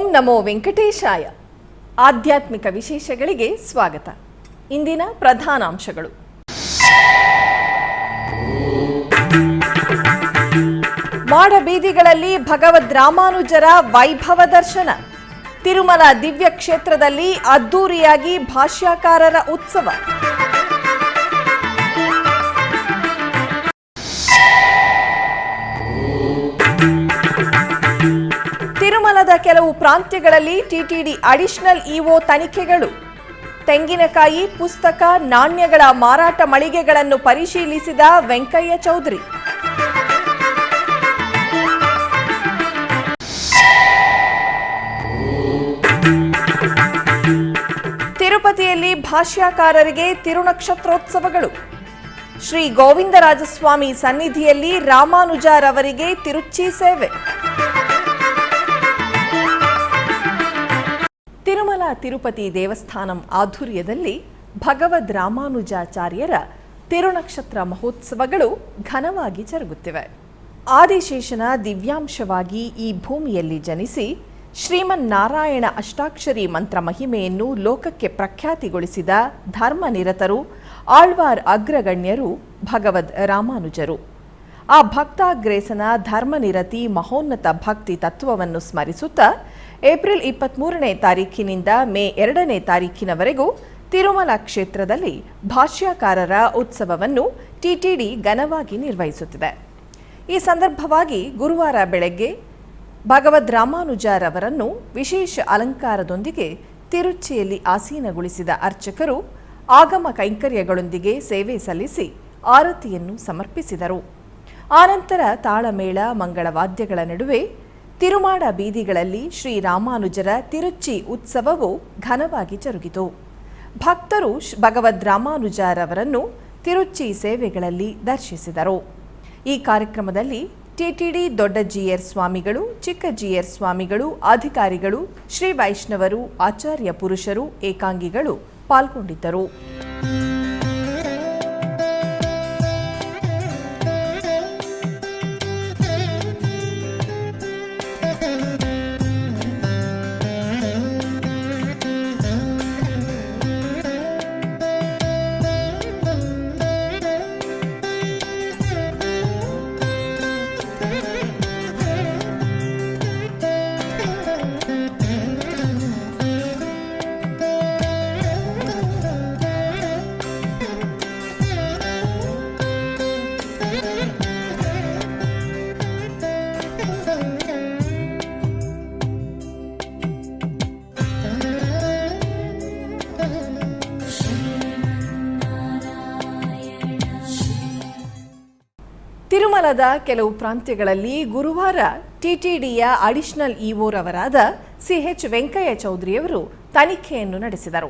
ಓಂ ನಮೋ ವೆಂಕಟೇಶಾಯ. ಆಧ್ಯಾತ್ಮಿಕ ವಿಶೇಷಗಳಿಗೆ ಸ್ವಾಗತ. ಇಂದಿನ ಪ್ರಧಾನಾಂಶಗಳು. ಮಾಡಬೀದಿಗಳಲ್ಲಿ ಭಗವದ್ ರಾಮಾನುಜರ ವೈಭವ ದರ್ಶನ. ತಿರುಮಲ ದಿವ್ಯ ಕ್ಷೇತ್ರದಲ್ಲಿ ಅದ್ದೂರಿಯಾಗಿ ಭಾಷ್ಯಕಾರರ ಉತ್ಸವ. ತಿರುಮಲದ ಕೆಲವು ಪ್ರಾಂತ್ಯಗಳಲ್ಲಿ ಟಿಟಿಡಿ ಅಡಿಷನಲ್ ಇಒ ತನಿಖೆಗಳು. ತೆಂಗಿನಕಾಯಿ, ಪುಸ್ತಕ, ನಾಣ್ಯಗಳ ಮಾರಾಟ ಮಳಿಗೆಗಳನ್ನು ಪರಿಶೀಲಿಸಿದ ವೆಂಕಯ್ಯ ಚೌಧರಿ. ತಿರುಪತಿಯಲ್ಲಿ ಭಾಷ್ಯಕಾರರಿಗೆ ತಿರುನಕ್ಷತ್ರೋತ್ಸವಗಳು. ಶ್ರೀ ಗೋವಿಂದರಾಜಸ್ವಾಮಿ ಸನ್ನಿಧಿಯಲ್ಲಿ ರಾಮಾನುಜರವರಿಗೆ ತಿರುಚ್ಚಿ ಸೇವೆ. ತಿರುಮಲ ತಿರುಪತಿ ದೇವಸ್ಥಾನಂ ಆಧ್ವರ್ಯದಲ್ಲಿ ಭಗವದ್ ರಾಮಾನುಜಾಚಾರ್ಯರ ತಿರುನಕ್ಷತ್ರ ಮಹೋತ್ಸವಗಳು ಘನವಾಗಿ ಜರುಗುತ್ತಿವೆ. ಆದಿಶೇಷನ ದಿವ್ಯಾಂಶವಾಗಿ ಈ ಭೂಮಿಯಲ್ಲಿ ಜನಿಸಿ ಶ್ರೀಮನ್ನಾರಾಯಣ ಅಷ್ಟಾಕ್ಷರಿ ಮಂತ್ರ ಮಹಿಮೆಯನ್ನು ಲೋಕಕ್ಕೆ ಪ್ರಖ್ಯಾತಿಗೊಳಿಸಿದ ಧರ್ಮನಿರತರು, ಆಳ್ವಾರ್ ಅಗ್ರಗಣ್ಯರು ಭಗವದ್ ರಾಮಾನುಜರು. ಆ ಭಕ್ತಾಗ್ರೇಸನ ಧರ್ಮನಿರತಿ ಮಹೋನ್ನತ ಭಕ್ತಿ ತತ್ವವನ್ನು ಸ್ಮರಿಸುತ್ತಾ ಏಪ್ರಿಲ್ 23ನೇ ತಾರೀಖಿನಿಂದ ಮೇ 2ನೇ ತಾರೀಖಿನವರೆಗೂ ತಿರುಮಲ ಕ್ಷೇತ್ರದಲ್ಲಿ ಭಾಷ್ಯಕಾರರ ಉತ್ಸವವನ್ನು ಟಿಟಿಡಿ ಘನವಾಗಿ ನಿರ್ವಹಿಸುತ್ತಿದೆ. ಈ ಸಂದರ್ಭವಾಗಿ ಗುರುವಾರ ಬೆಳಗ್ಗೆ ಭಗವದ್ ರಾಮಾನುಜರವರನ್ನು ವಿಶೇಷ ಅಲಂಕಾರದೊಂದಿಗೆ ತಿರುಚಿಯಲ್ಲಿ ಆಸೀನಗೊಳಿಸಿದ ಅರ್ಚಕರು ಆಗಮ ಕೈಂಕರ್ಯಗಳೊಂದಿಗೆ ಸೇವೆ ಸಲ್ಲಿಸಿ ಆರತಿಯನ್ನು ಸಮರ್ಪಿಸಿದರು. ಆನಂತರ ತಾಳಮೇಳ, ಮಂಗಳವಾದ್ಯಗಳ ನಡುವೆ ತಿರುಮಾಡ ಬೀದಿಗಳಲ್ಲಿ ಶ್ರೀರಾಮಾನುಜರ ತಿರುಚ್ಚಿ ಉತ್ಸವವು ಘನವಾಗಿ ಜರುಗಿತು. ಭಕ್ತರು ಭಗವದ್ ರಾಮಾನುಜರವರನ್ನು ತಿರುಚ್ಚಿ ಸೇವೆಗಳಲ್ಲಿ ದರ್ಶಿಸಿದರು. ಈ ಕಾರ್ಯಕ್ರಮದಲ್ಲಿ ಟಿಟಿಡಿ ದೊಡ್ಡ ಜಿಯರ್ ಸ್ವಾಮಿಗಳು, ಚಿಕ್ಕ ಜಿಯರ್ ಸ್ವಾಮಿಗಳು, ಅಧಿಕಾರಿಗಳು, ಶ್ರೀ ವೈಷ್ಣವರು, ಆಚಾರ್ಯ ಪುರುಷರು, ಏಕಾಂಗಿಗಳು ಪಾಲ್ಗೊಂಡಿದ್ದರು. ತಿರುಮಲದ ಕೆಲವು ಪ್ರಾಂತ್ಯಗಳಲ್ಲಿ ಗುರುವಾರ ಟಿಟಿಡಿಯ ಅಡಿಷನಲ್ ಇಒರವರಾದ ಸಿಎಚ್ ವೆಂಕಯ್ಯ ಚೌಧರಿಯವರು ತನಿಖೆಯನ್ನು ನಡೆಸಿದರು.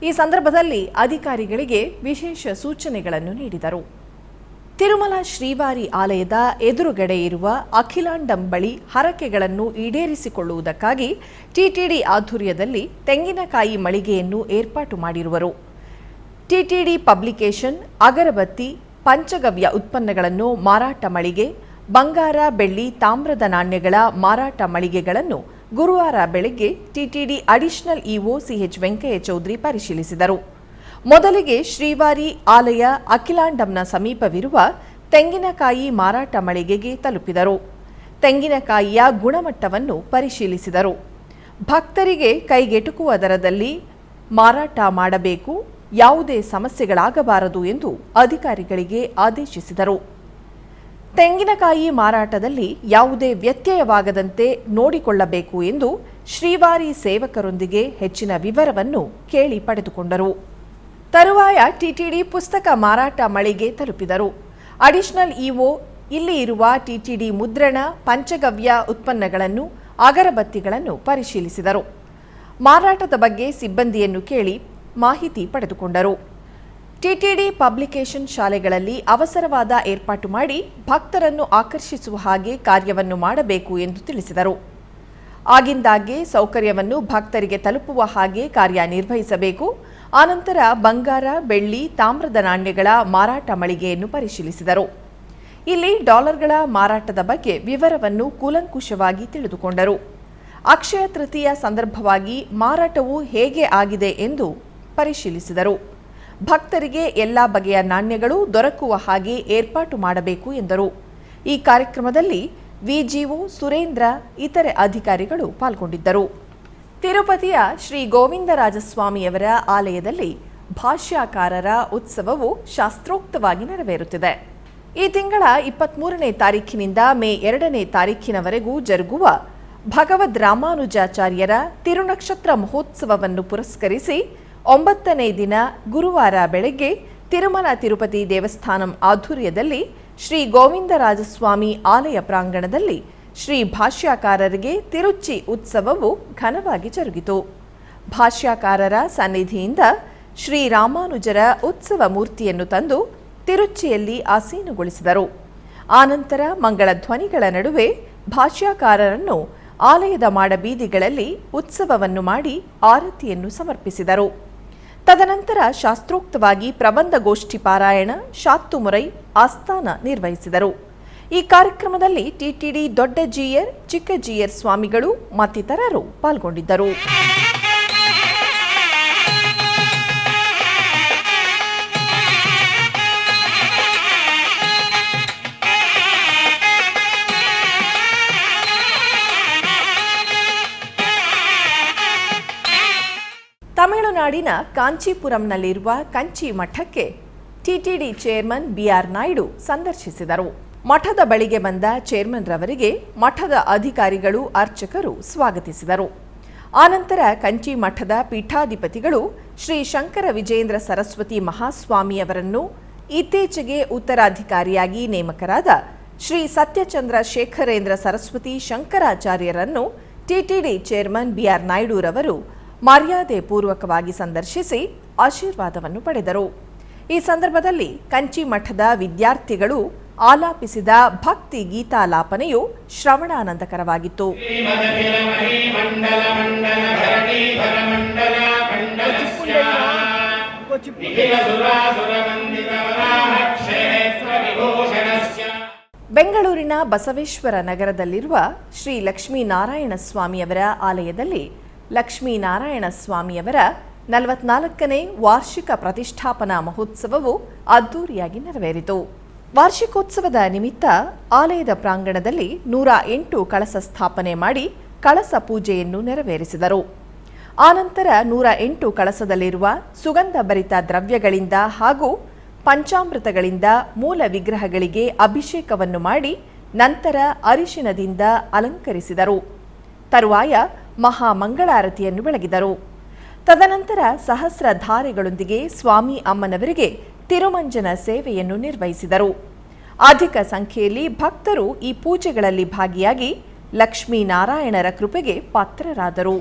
ಈ ಸಂದರ್ಭದಲ್ಲಿ ಅಧಿಕಾರಿಗಳಿಗೆ ವಿಶೇಷ ಸೂಚನೆಗಳನ್ನು ನೀಡಿದರು. ತಿರುಮಲ ಶ್ರೀವಾರಿ ಆಲಯದ ಎದುರುಗಡೆ ಇರುವ ಅಖಿಲಾಂಡಂ ಬಳಿ ಹರಕೆಗಳನ್ನು ಈಡೇರಿಸಿಕೊಳ್ಳುವುದಕ್ಕಾಗಿ ಟಿಟಿಡಿ ಆಧ್ವರ್ಯದಲ್ಲಿ ತೆಂಗಿನಕಾಯಿ ಮಳಿಗೆಯನ್ನು ಏರ್ಪಾಟು ಮಾಡಿರುವರು. ಟಿಟಿಡಿ ಪಬ್ಲಿಕೇಶನ್, ಅಗರಬತ್ತಿ, ಪಂಚಗವ್ಯ ಉತ್ಪನ್ನಗಳನ್ನು ಮಾರಾಟ ಮಳಿಗೆ, ಬಂಗಾರ, ಬೆಳ್ಳಿ, ತಾಮ್ರದ ನಾಣ್ಯಗಳ ಮಾರಾಟ ಮಳಿಗೆಗಳನ್ನು ಗುರುವಾರ ಬೆಳಗ್ಗೆ TTD additional EO CH Venkayya Chowdary ಪರಿಶೀಲಿಸಿದರು. ಮೊದಲಿಗೆ ಶ್ರೀವಾರಿ ಆಲಯ ಅಖಿಲಾಂಡಂನ ಸಮೀಪವಿರುವ ತೆಂಗಿನಕಾಯಿ ಮಾರಾಟ ಮಳಿಗೆಗೆ ತಲುಪಿದರು. ತೆಂಗಿನಕಾಯಿಯ ಗುಣಮಟ್ಟವನ್ನು ಪರಿಶೀಲಿಸಿದರು. ಭಕ್ತರಿಗೆ ಕೈಗೆಟುಕುವ ದರದಲ್ಲಿ ಮಾರಾಟ ಮಾಡಬೇಕು, ಯಾವುದೇ ಸಮಸ್ಯೆಗಳಾಗಬಾರದು ಎಂದು ಅಧಿಕಾರಿಗಳಿಗೆ ಆದೇಶಿಸಿದರು. ತೆಂಗಿನಕಾಯಿ ಮಾರಾಟದಲ್ಲಿ ಯಾವುದೇ ವ್ಯತ್ಯಯವಾಗದಂತೆ ನೋಡಿಕೊಳ್ಳಬೇಕು ಎಂದು ಶ್ರೀವಾರಿ ಸೇವಕರೊಂದಿಗೆ ಹೆಚ್ಚಿನ ವಿವರವನ್ನು ಕೇಳಿ ಪಡೆದುಕೊಂಡರು. ತರುವಾಯ ಟಿಟಿಡಿ ಪುಸ್ತಕ ಮಾರಾಟ ಮಳಿಗೆ ತಲುಪಿದರು. ಅಡಿಷನಲ್ ಇಒ ಇಲ್ಲಿ ಇರುವ ಟಿಟಿಡಿ ಮುದ್ರಣ, ಪಂಚಗವ್ಯ ಉತ್ಪನ್ನಗಳನ್ನು, ಅಗರಬತ್ತಿಗಳನ್ನು ಪರಿಶೀಲಿಸಿದರು. ಮಾರಾಟದ ಬಗ್ಗೆ ಸಿಬ್ಬಂದಿಯನ್ನು ಕೇಳಿ ಮಾಹಿತಿ ಪಡೆದುಕೊಂಡರು. ಟಿಟಿಡಿ ಪಬ್ಲಿಕೇಶನ್ ಶಾಲೆಗಳಲ್ಲಿ ಅವಸರವಾದ ಏರ್ಪಾಟು ಮಾಡಿ ಭಕ್ತರನ್ನು ಆಕರ್ಷಿಸುವ ಹಾಗೆ ಕಾರ್ಯವನ್ನು ಮಾಡಬೇಕು ಎಂದು ತಿಳಿಸಿದರು. ಆಗಿಂದಾಗ್ಗೆ ಸೌಕರ್ಯವನ್ನು ಭಕ್ತರಿಗೆ ತಲುಪುವ ಹಾಗೆ ಕಾರ್ಯನಿರ್ವಹಿಸಬೇಕು. ಆನಂತರ ಬಂಗಾರ, ಬೆಳ್ಳಿ, ತಾಮ್ರದ ನಾಣ್ಯಗಳ ಮಾರಾಟ ಮಳಿಗೆಯನ್ನು ಪರಿಶೀಲಿಸಿದರು. ಇಲ್ಲಿ ಡಾಲರ್ಗಳ ಮಾರಾಟದ ಬಗ್ಗೆ ವಿವರವನ್ನು ಕೂಲಂಕುಷವಾಗಿ ತಿಳಿದುಕೊಂಡರು. ಅಕ್ಷಯ ತೃತೀಯ ಸಂದರ್ಭವಾಗಿ ಮಾರಾಟವು ಹೇಗೆ ಆಗಿದೆ ಎಂದು ಪರಿಶೀಲಿಸಿದರು. ಭಕ್ತರಿಗೆ ಎಲ್ಲ ಬಗೆಯ ನಾಣ್ಯಗಳು ದೊರಕುವ ಹಾಗೆ ಏರ್ಪಾಟು ಮಾಡಬೇಕು ಎಂದರು. ಈ ಕಾರ್ಯಕ್ರಮದಲ್ಲಿ ವಿಜಿಒ ಸುರೇಂದ್ರ ಇತರೆ ಅಧಿಕಾರಿಗಳು ಪಾಲ್ಗೊಂಡಿದ್ದರು. ತಿರುಪತಿಯ ಶ್ರೀ ಗೋವಿಂದರಾಜಸ್ವಾಮಿಯವರ ಆಲಯದಲ್ಲಿ ಭಾಷ್ಯಕಾರರ ಉತ್ಸವವು ಶಾಸ್ತ್ರೋಕ್ತವಾಗಿ ನೆರವೇರುತ್ತಿದೆ. ಈ ತಿಂಗಳ 23ನೇ ತಾರೀಖಿನಿಂದ ಮೇ 2ನೇ ತಾರೀಖಿನವರೆಗೂ ಜರುಗುವ ಭಗವದ್ ರಾಮಾನುಜಾಚಾರ್ಯರ ತಿರುನಕ್ಷತ್ರ ಮಹೋತ್ಸವವನ್ನು ಪುರಸ್ಕರಿಸಿ 9ನೇ ದಿನ ಗುರುವಾರ ಬೆಳಗ್ಗೆ ತಿರುಮಲ ತಿರುಪತಿ ದೇವಸ್ಥಾನಂ ಆಧ್ವರ್ಯದಲ್ಲಿ ಶ್ರೀ ಗೋವಿಂದರಾಜಸ್ವಾಮಿ ಆಲಯ ಪ್ರಾಂಗಣದಲ್ಲಿ ಶ್ರೀ ಭಾಷ್ಯಕಾರರಿಗೆ ತಿರುಚಿ ಉತ್ಸವವು ಘನವಾಗಿ ಜರುಗಿತು. ಭಾಷ್ಯಕಾರರ ಸನ್ನಿಧಿಯಿಂದ ಶ್ರೀ ರಾಮಾನುಜರ ಉತ್ಸವ ಮೂರ್ತಿಯನ್ನು ತಂದು ತಿರುಚಿಯಲ್ಲಿ ಆಸೀನುಗೊಳಿಸಿದರು. ಆನಂತರ ಮಂಗಳ ಧ್ವನಿಗಳ ನಡುವೆ ಭಾಷ್ಯಕಾರರನ್ನು ಆಲಯದ ಮಾಡಬೀದಿಗಳಲ್ಲಿ ಉತ್ಸವವನ್ನು ಮಾಡಿ ಆರತಿಯನ್ನು ಸಮರ್ಪಿಸಿದರು. ತದನಂತರ ಶಾಸ್ತ್ರೋಕ್ತವಾಗಿ ಪ್ರಬಂಧಗೋಷ್ಠಿ ಪಾರಾಯಣ, ಶಾತ್ತುಮುರೈ, ಆಸ್ಥಾನ ನಿರ್ವಹಿಸಿದರು. ಈ ಕಾರ್ಯಕ್ರಮದಲ್ಲಿ ಟಿಟಿಡಿ ದೊಡ್ಡ ಜೀಯರ್, ಚಿಕ್ಕ ಜೀಯರ್ ಸ್ವಾಮಿಗಳು ಮತ್ತಿತರರು ಪಾಲ್ಗೊಂಡಿದ್ದರು. ತಮಿಳುನಾಡಿನ ಕಾಂಚೀಪುರಂನಲ್ಲಿರುವ ಕಂಚಿ ಮಠಕ್ಕೆ ಟಿಟಿಡಿ ಚೇರ್ಮನ್ ಬಿಆರ್ ನಾಯ್ಡು ಸಂದರ್ಶಿಸಿದರು. ಮಠದ ಬಳಿಗೆ ಬಂದ ಚೇರ್ಮನ್ ರವರಿಗೆ ಮಠದ ಅಧಿಕಾರಿಗಳು, ಅರ್ಚಕರು ಸ್ವಾಗತಿಸಿದರು. ಆನಂತರ ಕಂಚಿ ಮಠದ ಪೀಠಾಧಿಪತಿಗಳು ಶ್ರೀ ಶಂಕರ ವಿಜೇಂದ್ರ ಸರಸ್ವತಿ ಮಹಾಸ್ವಾಮಿಯವರನ್ನು ಇತ್ತೀಚೆಗೆ ಉತ್ತರಾಧಿಕಾರಿಯಾಗಿ ನೇಮಕರಾದ ಶ್ರೀ ಸತ್ಯಚಂದ್ರ ಶೇಖರೇಂದ್ರ ಸರಸ್ವತಿ ಶಂಕರಾಚಾರ್ಯರನ್ನು ಟಿಟಿಡಿ ಚೇರ್ಮನ್ ಬಿಆರ್ ನಾಯ್ಡು ರವರು ಮರ್ಯಾದೆ ಪೂರ್ವಕವಾಗಿ ಸಂದರ್ಶಿಸಿ ಆಶೀರ್ವಾದವನ್ನು ಪಡೆದರು. ಈ ಸಂದರ್ಭದಲ್ಲಿ ಕಂಚಿ ಮಠದ ವಿದ್ಯಾರ್ಥಿಗಳು ಆಲಾಪಿಸಿದ ಭಕ್ತಿ ಗೀತಾಲಾಪನೆಯು ಶ್ರವಣಾನಂದಕರವಾಗಿತ್ತು. ಬೆಂಗಳೂರಿನ ಬಸವೇಶ್ವರ ನಗರದಲ್ಲಿರುವ ಶ್ರೀ ಲಕ್ಷ್ಮೀನಾರಾಯಣ ಸ್ವಾಮಿಯವರ ಆಲಯದಲ್ಲಿ ಲಕ್ಷ್ಮೀನಾರಾಯಣ ಸ್ವಾಮಿಯವರ 44ನೇ ವಾರ್ಷಿಕ ಪ್ರತಿಷ್ಠಾಪನಾ ಮಹೋತ್ಸವವು ಅದ್ದೂರಿಯಾಗಿ ನೆರವೇರಿತು. ವಾರ್ಷಿಕೋತ್ಸವದ ನಿಮಿತ್ತ ಆಲಯದ ಪ್ರಾಂಗಣದಲ್ಲಿ 108 ಕಳಸ ಸ್ಥಾಪನೆ ಮಾಡಿ ಕಳಸ ಪೂಜೆಯನ್ನು ನೆರವೇರಿಸಿದರು. ಆನಂತರ 108 ಕಳಸದಲ್ಲಿರುವ ಸುಗಂಧ ಭರಿತ ದ್ರವ್ಯಗಳಿಂದ ಹಾಗೂ ಪಂಚಾಮೃತಗಳಿಂದ ಮೂಲ ವಿಗ್ರಹಗಳಿಗೆ ಅಭಿಷೇಕವನ್ನು ಮಾಡಿ ನಂತರ ಅರಿಶಿನದಿಂದ ಅಲಂಕರಿಸಿದರು. ತರುವಾಯ ಮಹಾಮಂಗಳಾರತಿಯನ್ನು ಬೆಳಗಿದರು. ತದನಂತರ ಸಹಸ್ರಧಾರೆಗಳೊಂದಿಗೆ ಸ್ವಾಮಿ ಅಮ್ಮನವರಿಗೆ ತಿರುಮಂಜನ ಸೇವೆಯನ್ನು ನಿರ್ವಹಿಸಿದರು. ಅಧಿಕ ಸಂಖ್ಯೆಯಲ್ಲಿ ಭಕ್ತರು ಈ ಪೂಜೆಗಳಲ್ಲಿ ಭಾಗಿಯಾಗಿ ಲಕ್ಷ್ಮೀನಾರಾಯಣರ ಕೃಪೆಗೆ ಪಾತ್ರರಾದರು.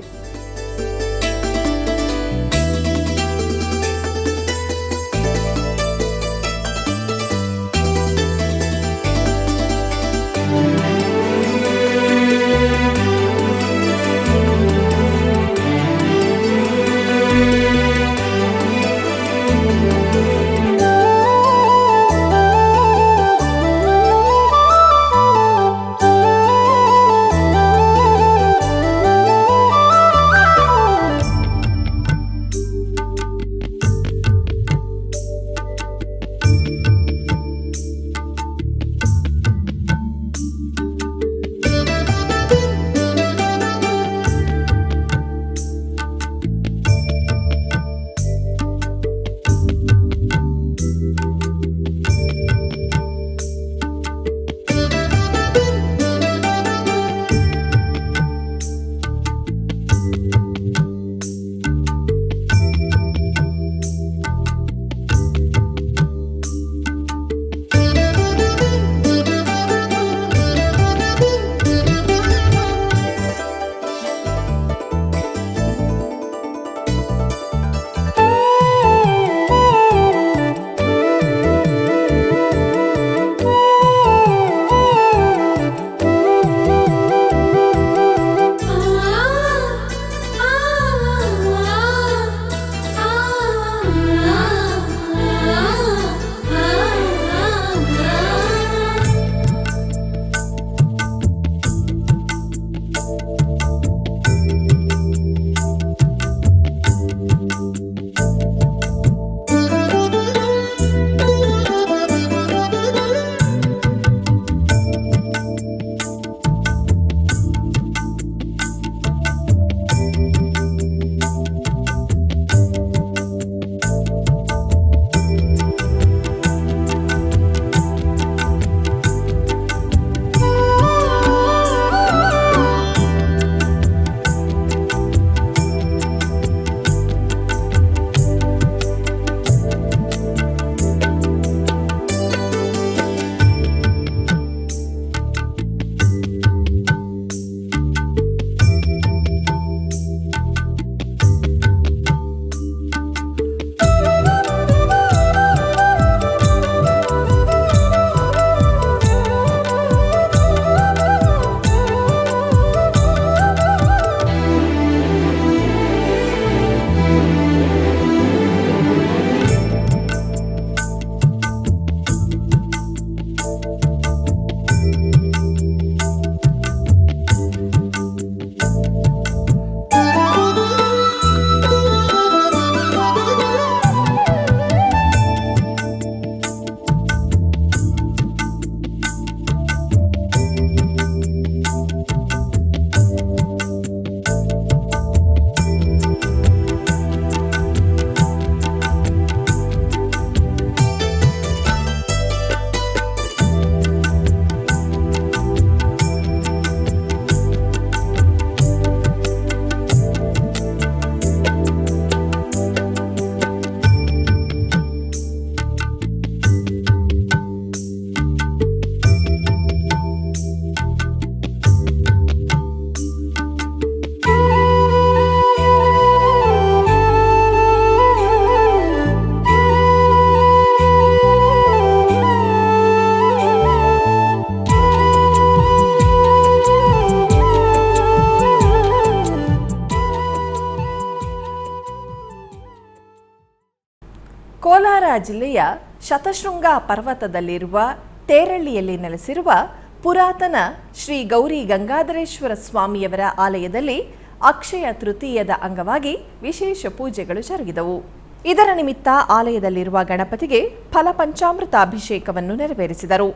ಕೋಲಾರ ಜಿಲ್ಲೆಯ ಶತಶೃಂಗ ಪರ್ವತದಲ್ಲಿರುವ ತೇರಳ್ಳಿಯಲ್ಲಿ ನೆಲೆಸಿರುವ ಪುರಾತನ ಶ್ರೀ ಗೌರಿ ಗಂಗಾಧರೇಶ್ವರ ಸ್ವಾಮಿಯವರ ಆಲಯದಲ್ಲಿ ಅಕ್ಷಯ ತೃತೀಯದ ಅಂಗವಾಗಿ ವಿಶೇಷ ಪೂಜೆಗಳು ಜರುಗಿದವು. ಇದರ ನಿಮಿತ್ತ ಆಲಯದಲ್ಲಿರುವ ಗಣಪತಿಗೆ ಫಲಪಂಚಾಮೃತ ಅಭಿಷೇಕವನ್ನು ನೆರವೇರಿಸಿದರು.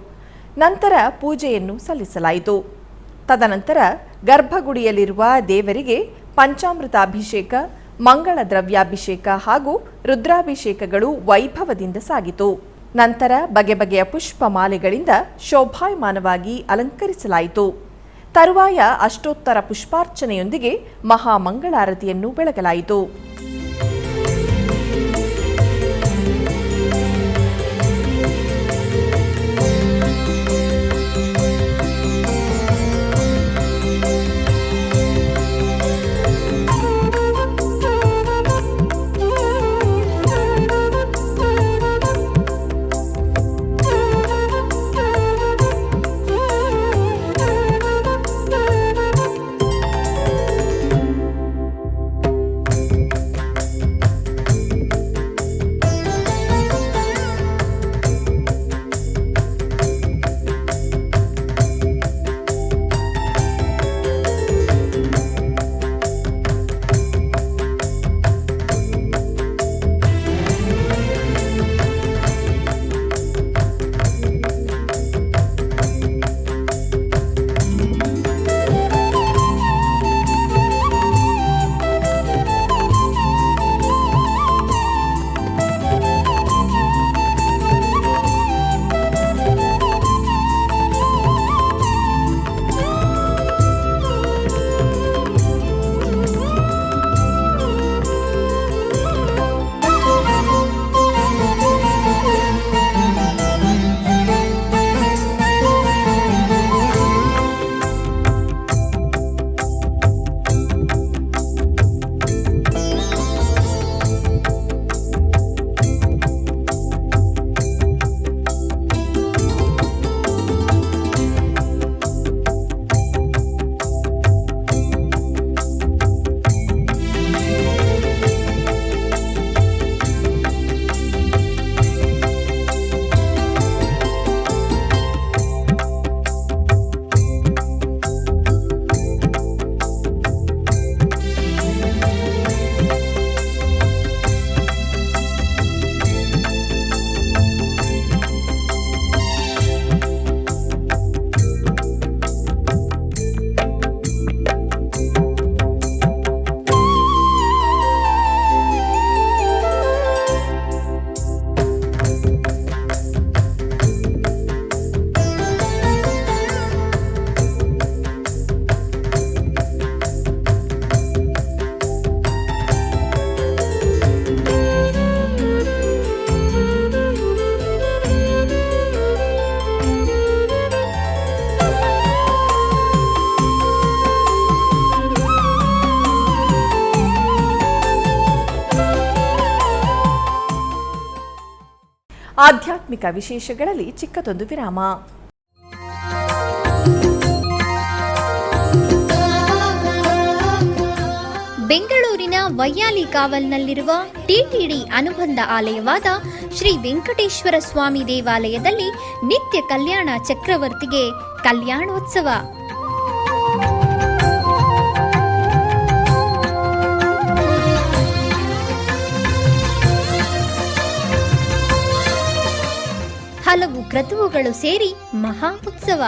ನಂತರ ಪೂಜೆಯನ್ನು ಸಲ್ಲಿಸಲಾಯಿತು. ತದನಂತರ ಗರ್ಭಗುಡಿಯಲ್ಲಿರುವ ದೇವರಿಗೆ ಪಂಚಾಮೃತ ಅಭಿಷೇಕ, ಮಂಗಳ ದ್ರವ್ಯಾಭಿಷೇಕ ಹಾಗೂ ರುದ್ರಾಭಿಷೇಕಗಳು ವೈಭವದಿಂದ ಸಾಗಿತು. ನಂತರ ಬಗೆ ಬಗೆಯ ಪುಷ್ಪ ಮಾಲೆಗಳಿಂದ ಶೋಭಾಯಮಾನವಾಗಿ ಅಲಂಕರಿಸಲಾಯಿತು. ತರುವಾಯ ಅಷ್ಟೋತ್ತರ ಪುಷ್ಪಾರ್ಚನೆಯೊಂದಿಗೆ ಮಹಾಮಂಗಳಾರತಿಯನ್ನು ಬೆಳಗಲಾಯಿತು. ಆಧ್ಯಾತ್ಮಿಕ ವಿಶೇಷಗಳಲ್ಲಿ ಚಿಕ್ಕದೊಂದು ವಿರಾಮ. ಬೆಂಗಳೂರಿನ ವೈಯಾಲಿ ಕಾವಲ್ನಲ್ಲಿರುವ ಟಿಟಿಡಿ ಅನುಬಂಧ ಆಲಯವಾದ ಶ್ರೀ ವೆಂಕಟೇಶ್ವರ ಸ್ವಾಮಿ ದೇವಾಲಯದಲ್ಲಿ ನಿತ್ಯ ಕಲ್ಯಾಣ ಚಕ್ರವರ್ತಿಗೆ ಕಲ್ಯಾಣೋತ್ಸವ. ಹಲವು ಕ್ರತುವುಗಳು ಸೇರಿ ಮಹಾ ಉತ್ಸವ.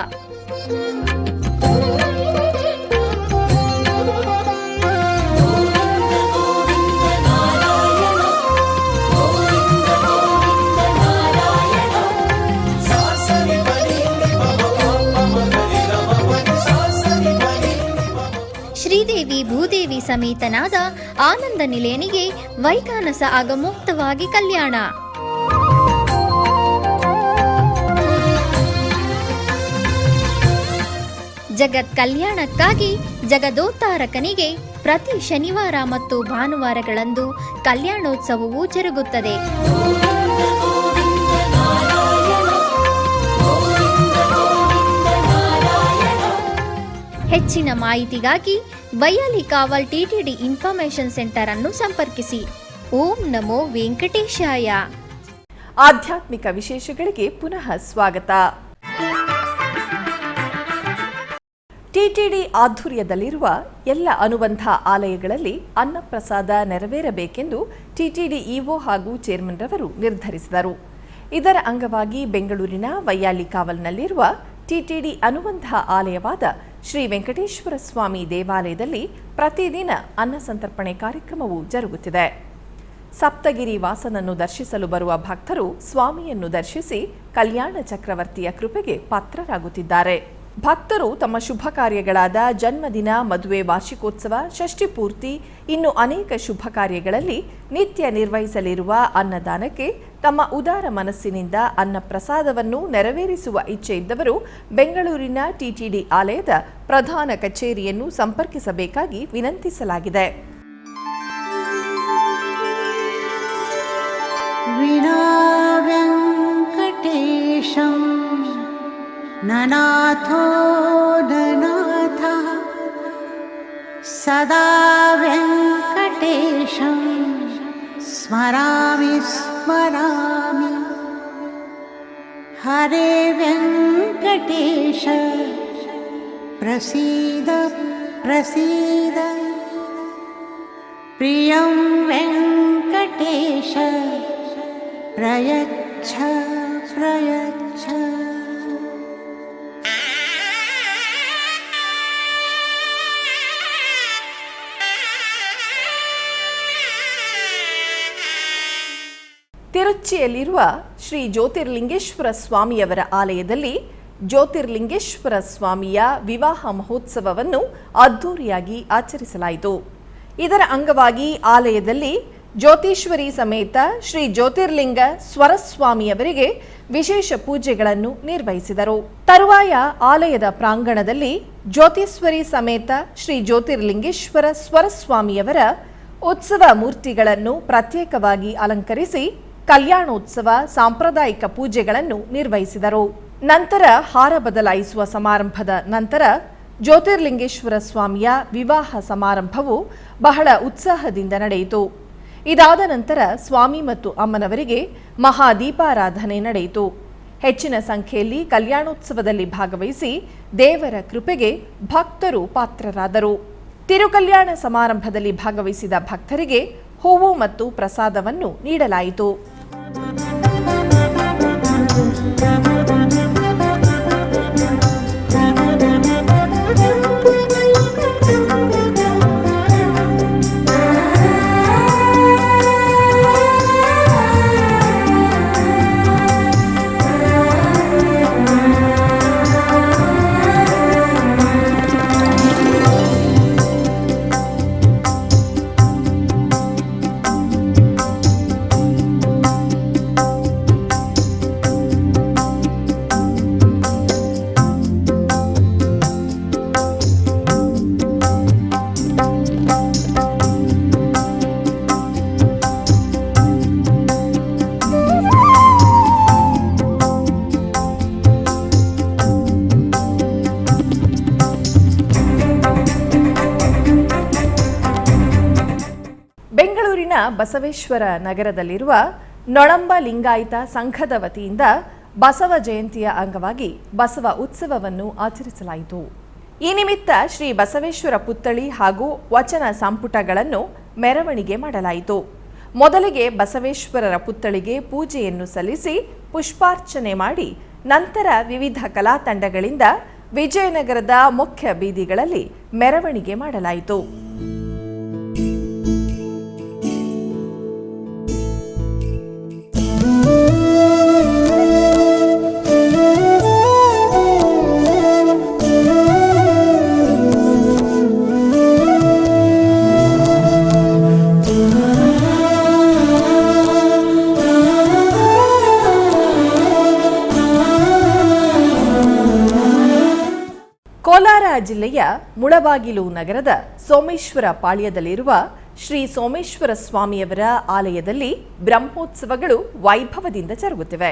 ಶ್ರೀದೇವಿ ಭೂದೇವಿ ಸಮೇತನಾದ ಆನಂದ ನಿಲಯನಿಗೆ ವೈಖಾನಸ ಆಗಮೋಕ್ತವಾಗಿ ಕಲ್ಯಾಣ. ಜಗತ್ ಕಲ್ಯಾಣಕ್ಕಾಗಿ ಜಗದೋತ್ತಾರಕನಿಗೆ ಪ್ರತಿ ಶನಿವಾರ ಮತ್ತು ಭಾನುವಾರಗಳಂದು ಕಲ್ಯಾಣೋತ್ಸವವು ಜರುಗುತ್ತದೆ. ಹೆಚ್ಚಿನ ಮಾಹಿತಿಗಾಗಿ ವೈಯಾಲಿ ಕಾವಲ್ ಟಿಟಿಡಿ ಇನ್ಫಾರ್ಮೇಷನ್ ಸೆಂಟರ್ ಅನ್ನು ಸಂಪರ್ಕಿಸಿ. ಓಂ ನಮೋ ವೆಂಕಟೇಶಾಯ. ಆಧ್ಯಾತ್ಮಿಕ ವಿಶೇಷಗಳಿಗೆ ಪುನಃ ಸ್ವಾಗತ. ಟಿಟಿಡಿ ಆಧ್ವರ್ಯದಲ್ಲಿರುವ ಎಲ್ಲ ಅನುಬಂಧ ಆಲಯಗಳಲ್ಲಿ ಅನ್ನಪ್ರಸಾದ ನೆರವೇರಬೇಕೆಂದು ಟಿಟಿಡಿ ಇಒ ಹಾಗೂ ಚೇರ್ಮನ್ ರವರು ನಿರ್ಧರಿಸಿದರು. ಇದರ ಅಂಗವಾಗಿ ಬೆಂಗಳೂರಿನ ವೈಯಾಲಿ ಕಾವಲ್ನಲ್ಲಿರುವ ಟಿಟಿಡಿ ಅನುಬಂಧ ಆಲಯವಾದ ಶ್ರೀ ವೆಂಕಟೇಶ್ವರ ಸ್ವಾಮಿ ದೇವಾಲಯದಲ್ಲಿ ಪ್ರತಿದಿನ ಅನ್ನ ಸಂತರ್ಪಣೆ ಕಾರ್ಯಕ್ರಮವು ಜರುಗುತ್ತಿದೆ. ಸಪ್ತಗಿರಿ ವಾಸನನ್ನು ದರ್ಶಿಸಲು ಬರುವ ಭಕ್ತರು ಸ್ವಾಮಿಯನ್ನು ದರ್ಶಿಸಿ ಕಲ್ಯಾಣ ಚಕ್ರವರ್ತಿಯ ಕೃಪೆಗೆ ಪಾತ್ರರಾಗುತ್ತಿದ್ದಾರೆ. ಭಕ್ತರು ತಮ್ಮ ಶುಭ ಕಾರ್ಯಗಳಾದ ಜನ್ಮದಿನ, ಮದುವೆ, ವಾರ್ಷಿಕೋತ್ಸವ, ಷಷ್ಠಿ ಪೂರ್ತಿ, ಇನ್ನು ಅನೇಕ ಶುಭ ಕಾರ್ಯಗಳಲ್ಲಿ ನಿತ್ಯ ನಿರ್ವಹಿಸಲಿರುವ ಅನ್ನದಾನಕ್ಕೆ ತಮ್ಮ ಉದಾರ ಮನಸ್ಸಿನಿಂದ ಅನ್ನ ಪ್ರಸಾದವನ್ನು ನೆರವೇರಿಸುವ ಇಚ್ಛೆ ಇದ್ದವರು ಬೆಂಗಳೂರಿನ ಟಿಟಿಡಿ ಆಲಯದ ಪ್ರಧಾನ ಕಚೇರಿಯನ್ನು ಸಂಪರ್ಕಿಸಬೇಕಾಗಿ ವಿನಂತಿಸಲಾಗಿದೆ. ವಿನಾ ವೆಂಕಟೇಶಂ ನನಾಥೋ ನನಾಥ ಸದಾ ವೆಂಕಟೇಶಂ ಸ್ಮರಾಮಿ ಸ್ಮರಾಮಿ. ಹರೇ ವೆಂಕಟೇಶ ಪ್ರಸೀದ ಪ್ರಸೀದ. ಪ್ರಿಯಂ ವೆಂಕಟೇಶ ಪ್ರಯಚ್ಛ ಪ್ರಯಚ್ಛ. ತಿರುಚಿಯಲ್ಲಿರುವ ಶ್ರೀ ಜ್ಯೋತಿರ್ಲಿಂಗೇಶ್ವರ ಸ್ವಾಮಿಯವರ ಆಲಯದಲ್ಲಿ ಜ್ಯೋತಿರ್ಲಿಂಗೇಶ್ವರ ಸ್ವಾಮಿಯ ವಿವಾಹ ಮಹೋತ್ಸವವನ್ನು ಅದ್ದೂರಿಯಾಗಿ ಆಚರಿಸಲಾಯಿತು. ಇದರ ಅಂಗವಾಗಿ ಆಲಯದಲ್ಲಿ ಜ್ಯೋತೀಶ್ವರಿ ಸಮೇತ ಶ್ರೀ ಜ್ಯೋತಿರ್ಲಿಂಗ ಸ್ವರಸ್ವಾಮಿಯವರಿಗೆ ವಿಶೇಷ ಪೂಜೆಗಳನ್ನು ನಿರ್ವಹಿಸಿದರು. ತರುವಾಯ ಆಲಯದ ಪ್ರಾಂಗಣದಲ್ಲಿ ಜ್ಯೋತೀಶ್ವರಿ ಸಮೇತ ಶ್ರೀ ಜ್ಯೋತಿರ್ಲಿಂಗೇಶ್ವರ ಸ್ವರಸ್ವಾಮಿಯವರ ಉತ್ಸವ ಮೂರ್ತಿಗಳನ್ನು ಪ್ರತ್ಯೇಕವಾಗಿ ಅಲಂಕರಿಸಿ ಕಲ್ಯಾಣೋತ್ಸವ ಸಾಂಪ್ರದಾಯಿಕ ಪೂಜೆಗಳನ್ನು ನಿರ್ವಹಿಸಿದರು. ನಂತರ ಹಾರ ಬದಲಾಯಿಸುವ ಸಮಾರಂಭದ ನಂತರ ಜ್ಯೋತಿರ್ಲಿಂಗೇಶ್ವರ ಸ್ವಾಮಿಯ ವಿವಾಹ ಸಮಾರಂಭವು ಬಹಳ ಉತ್ಸಾಹದಿಂದ ನಡೆಯಿತು. ಇದಾದ ನಂತರ ಸ್ವಾಮಿ ಮತ್ತು ಅಮ್ಮನವರಿಗೆ ಮಹಾದೀಪಾರಾಧನೆ ನಡೆಯಿತು. ಹೆಚ್ಚಿನ ಸಂಖ್ಯೆಯಲ್ಲಿ ಕಲ್ಯಾಣೋತ್ಸವದಲ್ಲಿ ಭಾಗವಹಿಸಿ ದೇವರ ಕೃಪೆಗೆ ಭಕ್ತರು ಪಾತ್ರರಾದರು. ತಿರುಕಲ್ಯಾಣ ಸಮಾರಂಭದಲ್ಲಿ ಭಾಗವಹಿಸಿದ ಭಕ್ತರಿಗೆ ಹೂವು ಮತ್ತು ಪ್ರಸಾದವನ್ನು ನೀಡಲಾಯಿತು. ಬೆಂಗಳೂರಿನ ಬಸವೇಶ್ವರ ನಗರದಲ್ಲಿರುವ ನೊಳಂಬ ಲಿಂಗಾಯತ ಸಂಘದ ವತಿಯಿಂದ ಬಸವ ಜಯಂತಿಯ ಅಂಗವಾಗಿ ಬಸವ ಉತ್ಸವವನ್ನು ಆಚರಿಸಲಾಯಿತು. ಈ ನಿಮಿತ್ತ ಶ್ರೀ ಬಸವೇಶ್ವರ ಪುತ್ಥಳಿ ಹಾಗೂ ವಚನ ಸಂಪುಟಗಳನ್ನು ಮೆರವಣಿಗೆ ಮಾಡಲಾಯಿತು. ಮೊದಲಿಗೆ ಬಸವೇಶ್ವರರ ಪುತ್ಥಳಿಗೆ ಪೂಜೆಯನ್ನು ಸಲ್ಲಿಸಿ ಪುಷ್ಪಾರ್ಚನೆ ಮಾಡಿ ನಂತರ ವಿವಿಧ ಕಲಾ ತಂಡಗಳಿಂದ ವಿಜಯನಗರದ ಮುಖ್ಯ ಬೀದಿಗಳಲ್ಲಿ ಮೆರವಣಿಗೆ ಮಾಡಲಾಯಿತು. ಕೋಲಾರ ಜಿಲ್ಲೆಯ ಮುಳಬಾಗಿಲು ನಗರದ ಸೋಮೇಶ್ವರ ಪಾಳ್ಯದಲ್ಲಿರುವ ಶ್ರೀ ಸೋಮೇಶ್ವರ ಸ್ವಾಮಿಯವರ ಆಲಯದಲ್ಲಿ ಬ್ರಹ್ಮೋತ್ಸವಗಳು ವೈಭವದಿಂದ ಜರುಗುತ್ತಿವೆ.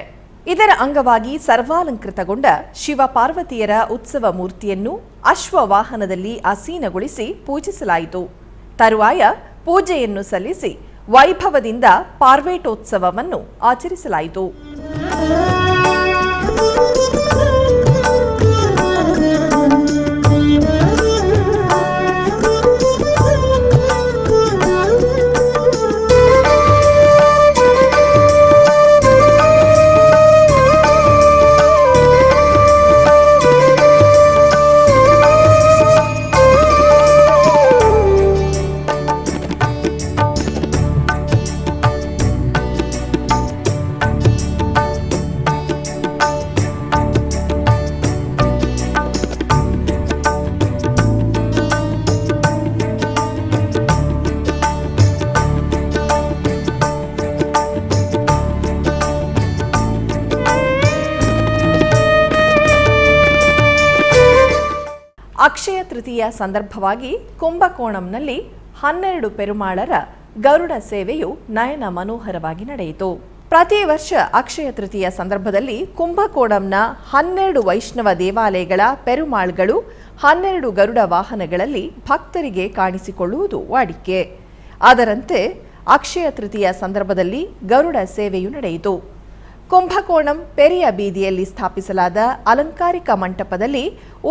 ಇದರ ಅಂಗವಾಗಿ ಸರ್ವಾಲಂಕೃತಗೊಂಡ ಶಿವ ಪಾರ್ವತಿಯರ ಉತ್ಸವ ಮೂರ್ತಿಯನ್ನು ಅಶ್ವವಾಹನದಲ್ಲಿ ಆಸೀನಗೊಳಿಸಿ ಪೂಜಿಸಲಾಯಿತು. ತರುವಾಯ ಪೂಜೆಯನ್ನು ಸಲ್ಲಿಸಿ ವೈಭವದಿಂದ ಪಾರ್ವೇಟೋತ್ಸವವನ್ನು ಆಚರಿಸಲಾಯಿತು. ಅಕ್ಷಯ ತೃತೀಯ ಸಂದರ್ಭವಾಗಿ ಕುಂಭಕೋಣಂನಲ್ಲಿ 12 ಪೆರುಮಾಳರ ಗರುಡ ಸೇವೆಯು ನಯನ ಮನೋಹರವಾಗಿ ನಡೆಯಿತು. ಪ್ರತಿ ವರ್ಷ ಅಕ್ಷಯ ತೃತೀಯ ಸಂದರ್ಭದಲ್ಲಿ ಕುಂಭಕೋಣಂನ 12 ವೈಷ್ಣವ ದೇವಾಲಯಗಳ ಪೆರುಮಾಳ್ಗಳು 12 ಗರುಡ ವಾಹನಗಳಲ್ಲಿ ಭಕ್ತರಿಗೆ ಕಾಣಿಸಿಕೊಳ್ಳುವುದು ವಾಡಿಕೆ. ಅದರಂತೆ ಅಕ್ಷಯ ತೃತೀಯ ಸಂದರ್ಭದಲ್ಲಿ ಗರುಡ ಸೇವೆಯು ನಡೆಯಿತು. ಕುಂಭಕೋಣಂ ಪೆರಿಯ ಬೀದಿಯಲ್ಲಿ ಸ್ಥಾಪಿಸಲಾದ ಅಲಂಕಾರಿಕ ಮಂಟಪದಲ್ಲಿ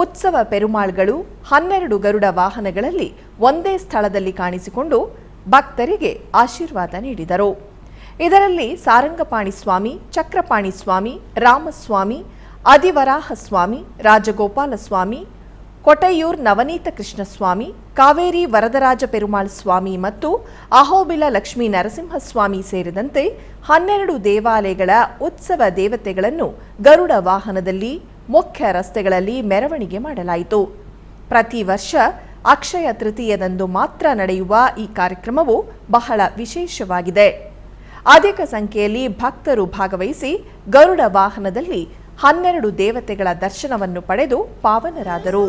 ಉತ್ಸವ ಪೆರುಮಾಳ್ಗಳು 12 ಗರುಡ ವಾಹನಗಳಲ್ಲಿ ಒಂದೇ ಸ್ಥಳದಲ್ಲಿ ಕಾಣಿಸಿಕೊಂಡು ಭಕ್ತರಿಗೆ ಆಶೀರ್ವಾದ ನೀಡಿದರು. ಇದರಲ್ಲಿ ಸಾರಂಗಪಾಣಿ ಸ್ವಾಮಿ, ಚಕ್ರಪಾಣಿ ಸ್ವಾಮಿ, ರಾಮಸ್ವಾಮಿ, ಅದಿವರಾಹ ಸ್ವಾಮಿ, ರಾಜಗೋಪಾಲ ಸ್ವಾಮಿ, ಕೊಟೆಯೂರ್ ನವನೀತ ಕೃಷ್ಣಸ್ವಾಮಿ, ಕಾವೇರಿ ವರದರಾಜ ಪೆರುಮಾಳ್ ಸ್ವಾಮಿ ಮತ್ತು ಅಹೋಬಿಲ ಲಕ್ಷ್ಮೀ ನರಸಿಂಹಸ್ವಾಮಿ ಸೇರಿದಂತೆ 12 ದೇವಾಲಯಗಳ ಉತ್ಸವ ದೇವತೆಗಳನ್ನು ಗರುಡ ವಾಹನದಲ್ಲಿ ಮುಖ್ಯ ರಸ್ತೆಗಳಲ್ಲಿ ಮೆರವಣಿಗೆ ಮಾಡಲಾಯಿತು. ಪ್ರತಿ ವರ್ಷ ಅಕ್ಷಯ ತೃತೀಯದಂದು ಮಾತ್ರ ನಡೆಯುವ ಈ ಕಾರ್ಯಕ್ರಮವು ಬಹಳ ವಿಶೇಷವಾಗಿದೆ. ಅಧಿಕ ಸಂಖ್ಯೆಯಲ್ಲಿ ಭಕ್ತರು ಭಾಗವಹಿಸಿ ಗರುಡ ವಾಹನದಲ್ಲಿ 12 ದೇವತೆಗಳ ದರ್ಶನವನ್ನು ಪಡೆದು ಪಾವನರಾದರು.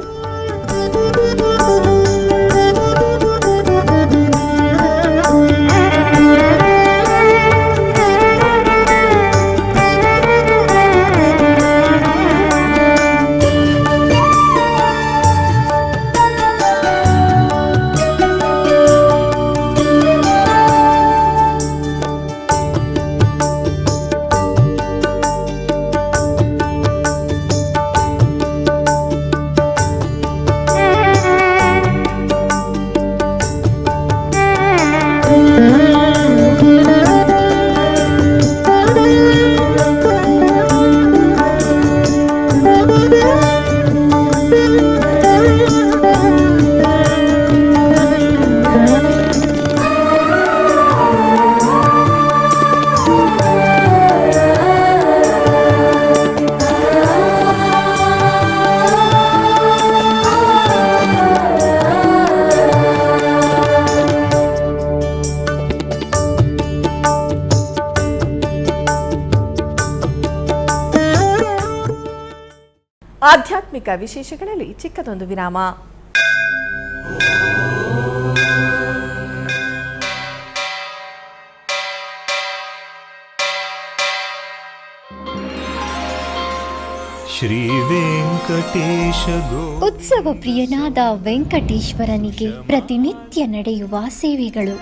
ಆಧ್ಯಾತ್ಮಿಕ ವಿಶೇಷಗಳಲ್ಲಿ ಚಿಕ್ಕದೊಂದು ವಿರಾಮ. ಶ್ರೀ ವೆಂಕಟೇಶ ಉತ್ಸವ ಪ್ರಿಯನಾದ ವೆಂಕಟೇಶ್ವರನಿಗೆ ಪ್ರತಿನಿತ್ಯ ನಡೆಯುವ ಸೇವೆಗಳು.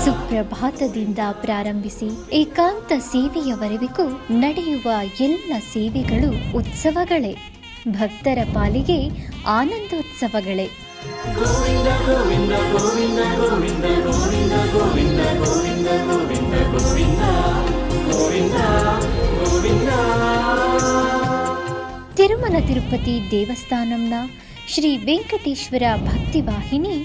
ಸುಪ್ರಭಾತದಿಂದ ಪ್ರಾರಂಭಿಸಿ ಏಕಾಂತ ಸೇವೆಯವರೆಗೂ ನಡೆಯುವ ಎಲ್ಲ ಸೇವೆಗಳು ಉತ್ಸವಗಳೇ. ಭಕ್ತರ ಪಾಲಿಗೆ ಆನಂದೋತ್ಸವಗಳೇ. ತಿರುಮಲ ತಿರುಪತಿ ದೇವಸ್ಥಾನಂನ ಶ್ರೀ ವೆಂಕಟೇಶ್ವರ ಭಕ್ತಿವಾಹಿನಿ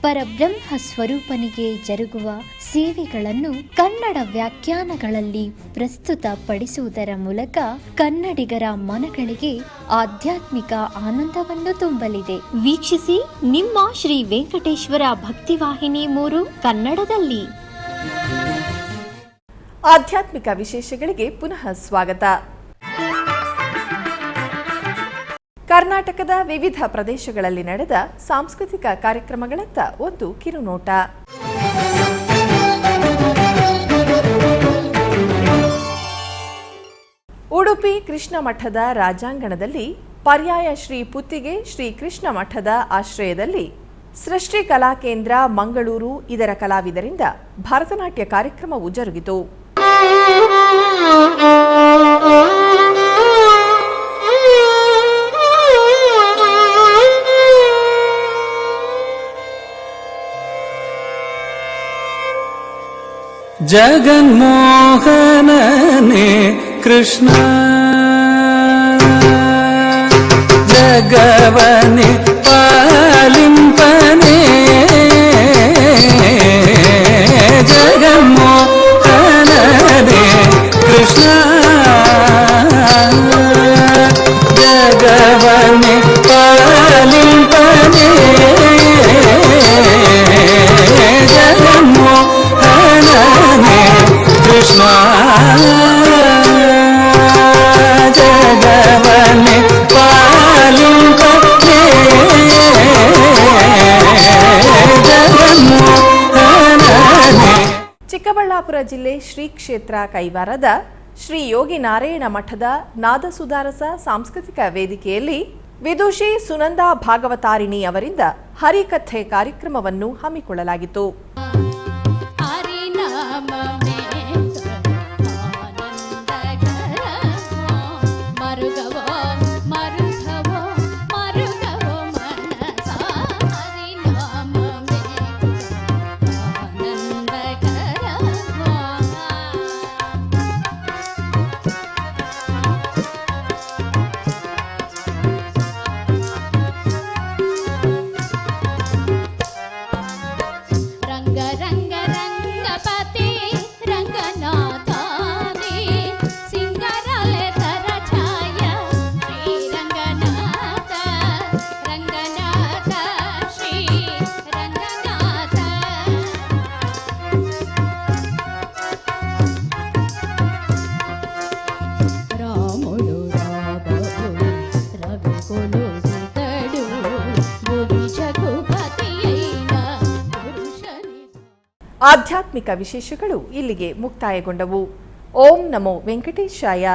ಪರಬ್ರಹ್ಮ ಸ್ವರೂಪನಿಗೆ ಜರುಗುವ ಸೇವೆಗಳನ್ನು ಕನ್ನಡ ವ್ಯಾಖ್ಯಾನಗಳಲ್ಲಿ ಪ್ರಸ್ತುತಪಡಿಸುವುದರ ಮೂಲಕ ಕನ್ನಡಿಗರ ಮನಗಳಿಗೆ ಆಧ್ಯಾತ್ಮಿಕ ಆನಂದವನ್ನು ತುಂಬಲಿದೆ. ವೀಕ್ಷಿಸಿ ನಿಮ್ಮ ಶ್ರೀ ವೆಂಕಟೇಶ್ವರ ಭಕ್ತಿವಾಹಿನಿ 3 ಕನ್ನಡದಲ್ಲಿ. ಆಧ್ಯಾತ್ಮಿಕ ವಿಶೇಷಗಳಿಗೆ ಪುನಃ ಸ್ವಾಗತ. ಕರ್ನಾಟಕದ ವಿವಿಧ ಪ್ರದೇಶಗಳಲ್ಲಿ ನಡೆದ ಸಾಂಸ್ಕೃತಿಕ ಕಾರ್ಯಕ್ರಮಗಳತ್ತ ಒಂದು ಕಿರುನೋಟ. ಉಡುಪಿ ಕೃಷ್ಣ ಮಠದ ರಾಜಾಂಗಣದಲ್ಲಿ ಪರ್ಯಾಯ ಶ್ರೀ ಪುತ್ತಿಗೆ ಶ್ರೀ ಕೃಷ್ಣ ಮಠದ ಆಶ್ರಯದಲ್ಲಿ ಸೃಷ್ಟಿ ಕಲಾ ಕೇಂದ್ರ ಮಂಗಳೂರು ಇದರ ಕಲಾವಿದರಿಂದ ಭರತನಾಟ್ಯ ಕಾರ್ಯಕ್ರಮವು ಜರುಗಿತು. ಜಗನ್ಮೋಹನನೇ ಕೃಷ್ಣ ಜಗವನೆ ಪಾಲಿಂಪನೆ ಜಗನ್ಮೋಹನನೇ ಕೃಷ್ಣ ಜಗವನೆ ಪಾಲಿಂಪನೆ ಜಗನ್ಮೋಹನನೇ ಕೃಷ್ಣ ಜಗವನೆ ಪಾಲಿಂಪನೆ ಜಗನ್ಮೋಹನನೇ. ಚಿಕ್ಕಬಳ್ಳಾಪುರ ಜಿಲ್ಲೆ ಶ್ರೀ ಕ್ಷೇತ್ರ ಕೈವಾರದ ಶ್ರೀ ಯೋಗಿ ನಾರಾಯಣ ಮಠದ ನಾದಸುಧಾರಸ ಸಾಂಸ್ಕೃತಿಕ ವೇದಿಕೆಯಲ್ಲಿ ವಿದುಷಿ ಸುನಂದಾ ಭಾಗವತಾರಿಣಿ ಅವರಿಂದ ಹರಿಕಥೆ ಕಾರ್ಯಕ್ರಮವನ್ನು ಹಮ್ಮಿಕೊಳ್ಳಲಾಗಿತ್ತು. ಆಧ್ಯಾತ್ಮಿಕ ವಿಶೇಷಗಳು ಇಲ್ಲಿಗೆ ಮುಕ್ತಾಯಗೊಂಡವು. ಓಂ ನಮೋ ವೆಂಕಟೇಶಾಯ.